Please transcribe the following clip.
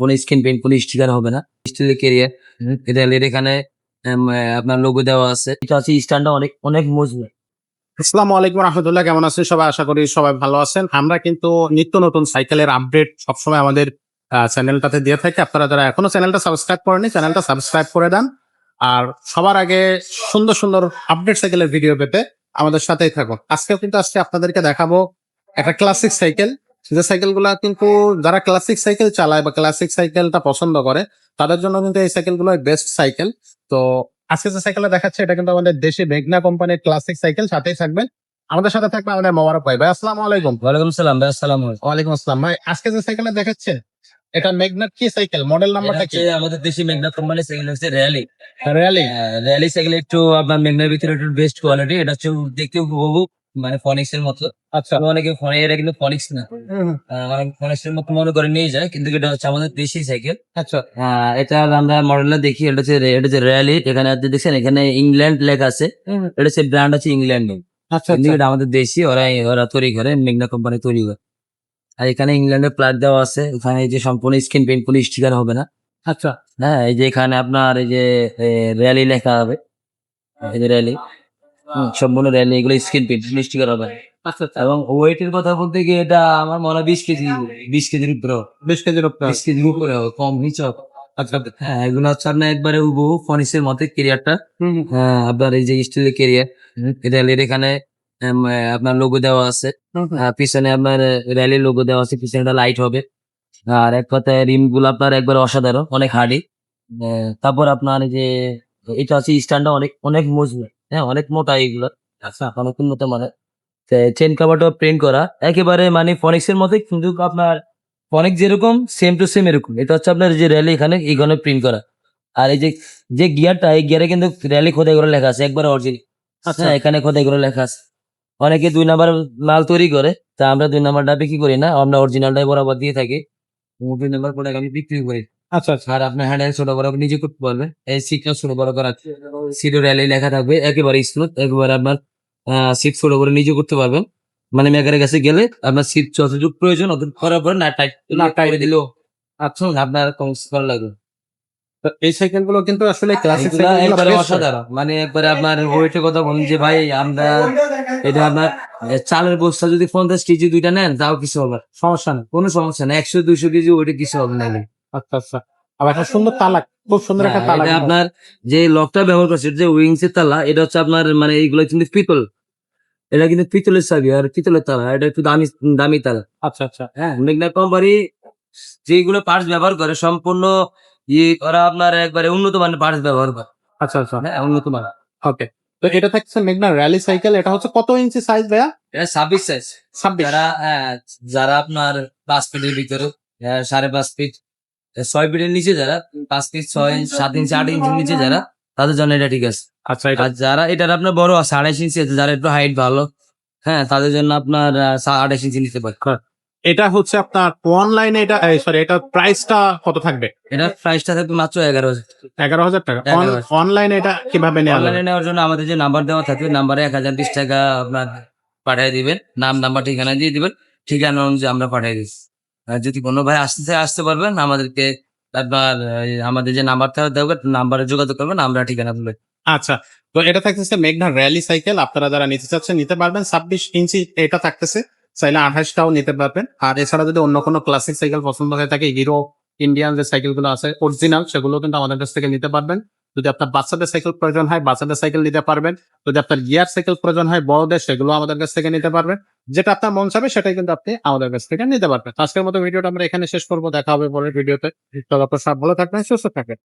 কোনো screen paint, কোনো sticker হবে না। স্টিলের ক্যারিয়ার, রেলের এখানে আপনার লোগো দেওয়া আছে। এটা হচ্ছে স্ট্যান্ডটা অনেক অনেক মজবুত। আসসালামু আলাইকুম রহমতুল্লাহ, কেমন আছেন সবাই? আশা করি সবাই ভালো আছেন। আমরা কিন্তু নিত্য নতুন সাইকেলের আপডেট সবসময় আমাদের চ্যানেলটাতে দিয়ে থাকি। আপনারা যারা এখনো চ্যানেলটা সাবস্ক্রাইব করেনি, চ্যানেলটা সাবস্ক্রাইব করে দেন। আর সবার আগে সুন্দর সুন্দর আপডেট সাইকেলের ভিডিও পেতে আমাদের সাথেই থাকুন। আজকেও কিন্তু আপনাদেরকে দেখাবো একটা ক্লাসিক সাইকেল। যে সাইকেলগুলা কিন্তু যারা ক্লাসিক সাইকেল চালায় বা ক্লাসিক সাইকেলটা পছন্দ করে তাদের জন্য কিন্তু এই সাইকেলগুলো বেস্ট সাইকেল। তো আজকে যে সাইকেলটা দেখাচ্ছে এটা কিন্তু আমাদের দেশি মেঘনা কোম্পানির ক্লাসিক সাইকেল। সাথেই থাকবেন, আমাদের সাথে থাকবে আমাদের মোবারক ভাই। ভাই আসসালামু আলাইকুম। ওয়ালাইকুম সালাম ভাই, আসসালামু আলাইকুম। ওয়ালাইকুম আসসালাম ভাই। আজকে যে সাইকেলটা দেখাচ্ছে এটা মেঘনার কি সাইকেল, মডেল নাম্বারটা কি? আমাদের দেশি মেঘনা কোম্পানির সাইকেল হচ্ছে র্যালি। র্যালি। র্যালি সাইকেল একটু আপনার মেঘনার ভিতরে একটু বেস্ট কোয়ালিটি। এটা হচ্ছে দেখতে হুবহু মানে ফনিক্স এর মতো। আচ্ছা। অনেকে এটা কিন্তু ফনিক্স না, অনেকে ফনিক্স এর মতো মনে করে নিয়ে যায়, কিন্তু এটা হচ্ছে আমাদের দেশি সাইকেল। আচ্ছা। এটা আমরা মডেলটা দেখি, এটা হচ্ছে র্যালি। এখানে আপনি দেখছেন এখানে ইংল্যান্ড লেখা আছে। এটা হচ্ছে ব্র্যান্ড হচ্ছে ইংল্যান্ড, আচ্ছা। কিন্তু এটা আমাদের দেশি। ওরা তৈরি করে, মেঘনা কোম্পানি তৈরি করে। আর এখানে ইংল্যান্ডের প্লাগ দেওয়া আছে। এখানে এই যে সম্পূর্ণ স্ক্রিন পেইন্ট, কোনো স্টিকার হবে না। আচ্ছা। হ্যাঁ, এই যে এখানে আপনার এই যে র্যালি লেখা হবে, এই যে র্যালি, সম্পূর্ণ র্যালি, এগুলো স্ক্রিন পেইন্ট, স্টিকার হবে না। আচ্ছা। এবং ওয়েটের কথা বলতে গিয়ে এটা আমার মনে হয় 20 কেজি, 20 কেজির উপরে হবে। 20 কেজির উপরে। 20 কেজির উপরে হবে, কম নিচে হবে। আচ্ছা। হ্যাঁ, এগুলো হচ্ছে আপনার একবারে হুবহু ফনিক্সের মতো ক্যারিয়ারটা। আপনার এই যে স্টিলের ক্যারিয়ার, র্যালির এখানে আপনার লোগো দেওয়া আছে। পিছনে আপনার র্যালির লোগো দেওয়া আছে, পিছনে একটা লাইট হবে। আর এক কথায় রিম গুলো আপনার একবার অসাধারণ, অনেক হার্ডি। তারপর আপনার এই যে এটা হচ্ছে স্ট্যান্ডটা অনেক অনেক মজবুত। হ্যাঁ, অনেক মোটা এগুলো। আচ্ছা। অনেক উন্নত মানের। চেন কাভারটা প্রিন্ট করা একেবারে মানে ফনিক্স এর মতোই, কিন্তু আপনার ফনিক্স যেরকম সেম টু সেম এরকম। এটা হচ্ছে আপনার যে র্যালি এখানে প্রিন্ট করা। আর এই যে গিয়ারটা, এই গিয়ারে কিন্তু র্যালি খোদাই করে লেখা আছে, একবার অরিজিনাল। আচ্ছা। হ্যাঁ, এখানে খোদাই করে লেখা আছে। অনেকে 2 নাম্বার মাল তৈরি করে, তা আমরা 2 নাম্বারটা বিক্রি করি না, আমরা অরিজিনালটাই বরাবর দিয়ে থাকি। 2 নাম্বার প্রোডাক্ট আমি বিক্রি করি। আচ্ছা। আচ্ছা। আর আপনার হ্যান্ডেল ছোট বড় নিজে করতে পারবে। এই সিটটা ছোট বড় করা, সিডো র্যালি লেখা থাকবে, একেবারে স্মুথ, একেবারে আপনার সিট ছোট বড় নিজে করতে পারবেন। মানে মেকারের কাছে গেলে আপনার সিট যতটুকু প্রয়োজন অতটুকু করার পরে না টাইট করে দিলেও আচ্ছা আপনার করা লাগবে। তো এই সাইকেলগুলো কিন্তু আসলে ক্লাসিক এগুলা সাইকেলগুলো একবারে বেস্ট। অসাধারণ, মানে একবারে আপনার ওয়েটের কথা বলুন যে ভাই আমরা এটা আপনার চালের বস্তা যদি 50 কেজি দুইটা নেন তাও কিছু হবে না। সমস্যা নেই। কোনো সমস্যা না, 100-200 কেজি ওইটা কিছু হবে না। আচ্ছা। আচ্ছা। আবার একটা সুন্দর তালা, খুব সুন্দর একটা তালা। এটা আপনার যে লকটা ব্যবহার করছে, যে উইংস এর তালা, এটা হচ্ছে আপনার মানে এইগুলো কিন্তু পিতল। এটা কিন্তু পিতলের চাবি আর পিতলের তালা, এটা একটু দামি দামি তালা। আচ্ছা। আচ্ছা। হ্যাঁ, মেঘনা কোম্পানি যেগুলো পার্টস ব্যবহার করে সম্পূর্ণ ওরা আপনার একবারে উন্নত মানের পার্টস ব্যবহার করে। আচ্ছা। আচ্ছা। হ্যাঁ, উন্নত মানের। ওকে। তো এটা থাকছে মেঘনা র্যালি সাইকেল। এটা হচ্ছে কত ইঞ্চি সাইজ ভাইয়া? এটা 26 সাইজ। 26। যারা আপনার 5 ফিটের ভিতরে, 5.5 ফিট, 6 ফিটের নিচে যারা, 5 ফিট 6 ইঞ্চ, 7 ইঞ্চি, 8 ইঞ্চির নিচে যারা, তাদের জন্য এটা ঠিক আছে। আচ্ছা। এটা আর যারা এটার আপনার বড় 28 ইঞ্চি আছে, যারা একটু হাইট ভালো, হ্যাঁ, তাদের জন্য আপনার 28 ইঞ্চি নিতে পারে। এটা হচ্ছে আপনার অনলাইনে, এটা সরি, এটা প্রাইসটা কত থাকবে? এটার প্রাইসটা থাকবে মাত্র 11,000। 11,000 টাকা। 11,000 অনলাইনে এটা কিভাবে নেওয়া যাবে? অনলাইনে নেওয়ার জন্য আমাদের যে নাম্বার দেওয়া থাকবে, নাম্বারে 1020 টাকা আপনার পাঠিয়ে দিবেন। নাম্বার ঠিকানা দিয়ে দিবেন, ঠিকানা অনুযায়ী আমরা পাঠিয়ে দিচ্ছি। আর যদি কোনো ভাই আসতে চায় আসতে পারবেন, আমাদেরকে আপনার আমাদের যে নাম্বারটা দেবে নাম্বারে যোগাযোগ করবেন, আমরা ঠিকানা বলবেন। আচ্ছা। তো এটা থাকতেছে মেঘনা র্যালি সাইকেল। আপনারা যারা নিতে চাচ্ছেন নিতে পারবেন। 26 ইঞ্চি এটা থাকতেছে, চাইলে 28টাও নিতে পারবেন। আর এছাড়া যদি অন্য কোনো ক্লাসিক সাইকেল পছন্দ হয়ে থাকে, হিরো ইন্ডিয়ান যে সাইকেলগুলো আছে অরিজিনাল, সেগুলো কিন্তু আমাদের কাছ থেকে নিতে পারবেন। যদি আপনার বাচ্চাদের সাইকেল প্রয়োজন হয়, বাচ্চাদের সাইকেল নিতে পারবেন। যদি আপনার গিয়ার সাইকেল প্রয়োজন হয় বড়দের, সেগুলো আমাদের কাছ থেকে নিতে পারবেন। যেটা আপনার মন চাবে সেটাই কিন্তু আপনি আমাদের কাছ থেকে নিতে পারবেন। আজকের মতো ভিডিওটা আমরা এখানে শেষ করবো। দেখা হবে পরের ভিডিওতে। ততক্ষণ সব ভালো থাকবেন, সুস্থ থাকবেন।